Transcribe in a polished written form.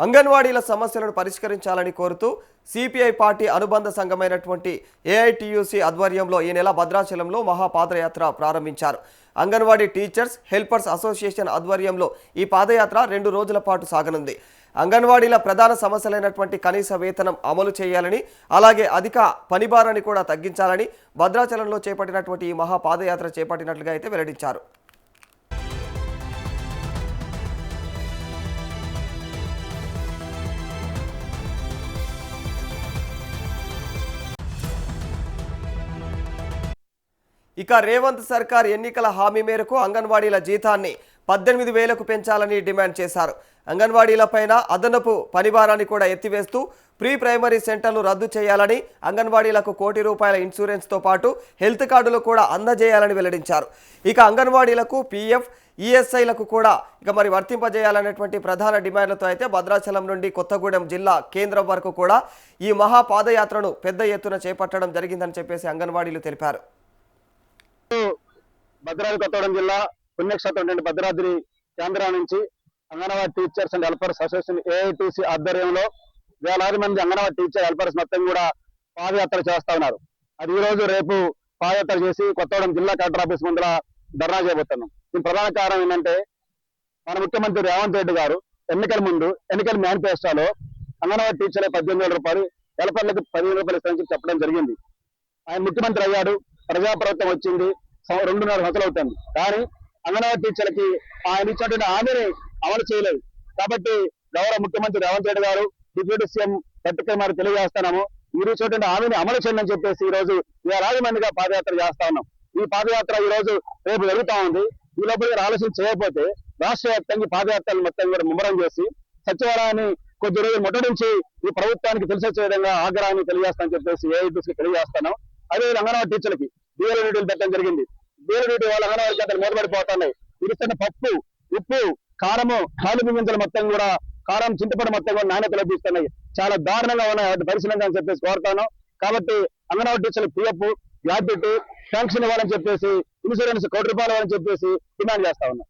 అంగన్వాడీల సమస్యలను పరిష్కరించాలని కోరుతూ సిపిఐ పార్టీ అనుబంధ సంఘమైనటువంటి ఏఐటియుసి ఆధ్వర్యంలో ఈ నెల భద్రాచలంలో మహాపాదయాత్ర ప్రారంభించారు. అంగన్వాడీ టీచర్స్ హెల్పర్స్ అసోసియేషన్ ఆధ్వర్యంలో ఈ పాదయాత్ర 2 రోజుల పాటు సాగనుంది. అంగన్వాడీల ప్రధాన సమస్యలైనటువంటి కనీస వేతనం అమలు చేయాలని, అలాగే అధిక పనిభారాన్ని కూడా తగ్గించాలని భద్రాచలంలో చేపట్టినటువంటి ఈ మహాపాదయాత్ర చేపట్టినట్లుగా అయితే వెల్లడించారు. ఇక రేవంత్ సర్కార్ ఎన్నికల హామీ మేరకు అంగన్వాడీల జీతాన్ని 18,000కు పెంచాలని డిమాండ్ చేశారు. అంగన్వాడీలపైన అదనపు పనిభారాన్ని కూడా ఎత్తివేస్తూ ప్రీ ప్రైమరీ సెంటర్లు రద్దు చేయాలని, అంగన్వాడీలకు ₹1 కోటి ఇన్సూరెన్స్తో పాటు హెల్త్ కార్డులు కూడా అందజేయాలని వెల్లడించారు. ఇక అంగన్వాడీలకు పీఎఫ్, ఈఎస్ఐలకు కూడా వర్తింపజేయాలనేటువంటి ప్రధాన డిమాండ్లతో అయితే భద్రాచలం నుండి కొత్తగూడెం జిల్లా కేంద్రం వరకు కూడా ఈ మహాపాదయాత్రను పెద్ద ఎత్తున చేపట్టడం జరిగిందని చెప్పేసి అంగన్వాడీలు తెలిపారు. భద్రాద్రి కొత్తగూడెం జిల్లా పుణ్యక్షేత్రం భద్రాద్రి కేంద్రం నుంచి anganwadi teachers and helpers association AITC ఆధ్వర్యంలో వేలాది మంది అంగన్వాడీ టీచర్ హెల్పర్స్ మొత్తం కూడా పాదయాత్ర చేస్తా ఉన్నారు. అది ఈ రోజు రేపు పాదయాత్ర చేసి కొత్తగూడెం జిల్లా కలెక్టర్ ఆఫీస్ ముందర ధర్నా చేయబోతున్నాం. దీని ప్రధాన కారణం ఏంటంటే మన ముఖ్యమంత్రి రేవంత్ రెడ్డి గారు ఎన్నికల ముందు ఎన్నికల మేనిఫెస్టోలో అంగన్వాడీ టీచర్లకు ₹18,000, హెల్పర్లకు ₹15,000 ఇస్తామని చెప్పడం జరిగింది. ఆయన ముఖ్యమంత్రి అయ్యాడు, ప్రజాప్రభుత్వం వచ్చింది, 2.5 సంవత్సరాలు అవుతుంది. కానీ అంగన్వాడీ టీచర్లకి ఆయన ఇచ్చినటువంటి హామీని అమలు చేయలేదు. కాబట్టి గౌరవ ముఖ్యమంత్రి రేవంత్ రెడ్డి గారు, డిప్యూటీ సీఎం మరి తెలియజేస్తున్నాము, మీరు ఇచ్చినటువంటి హామీని అమలు చేయండి అని చెప్పేసి ఈ రోజు వేలాది మందిగా పాదయాత్ర చేస్తా ఉన్నాం. ఈ పాదయాత్ర ఈ రోజు రేపు జరుగుతా ఉంది. ఈ లోపల ఆలోచన చేయకపోతే రాష్ట్ర వ్యాప్తంగా పాదయాత్రలు మొత్తం కూడా ముమ్మరం చేసి సచివాలయాన్ని కొద్ది రోజులు ముట్టడించి ఈ ప్రభుత్వానికి తెలిసొచ్చే విధంగా ఆగ్రహాన్ని తెలియజేస్తామని చెప్పేసి ఏఐటీసీకి తెలియజేస్తున్నాం. అదే అంగన్వాడీ టీచర్లకి డీఎల్ డ్యూటీలు పెట్టడం జరిగింది. డీఎల్ డ్యూటీ వాళ్ళ అంగన్వాడీ కేంద్రాలు మూతపడిపోతున్నాయి. ఇరుస్తున్న పప్పు, ఉప్పు, కారము, హాలు గింజలు మొత్తం కూడా కారం, చింతపండు మొత్తం కూడా నాణ్యత లభిస్తున్నాయి. చాలా దారుణంగా ఉన్నాయి. వాటి పరిశీలన చెప్పేసి కోరుతాను. కాబట్టి అంగన్వాడీ టీచర్లు పిఎఫ్, గ్రాట్యుటీ, పెన్షన్ ఇవ్వాలని చెప్పేసి, ఇన్సూరెన్స్ ₹1 కోటి ఇవ్వాలని చెప్పేసి డిమాండ్ చేస్తా ఉన్నాం.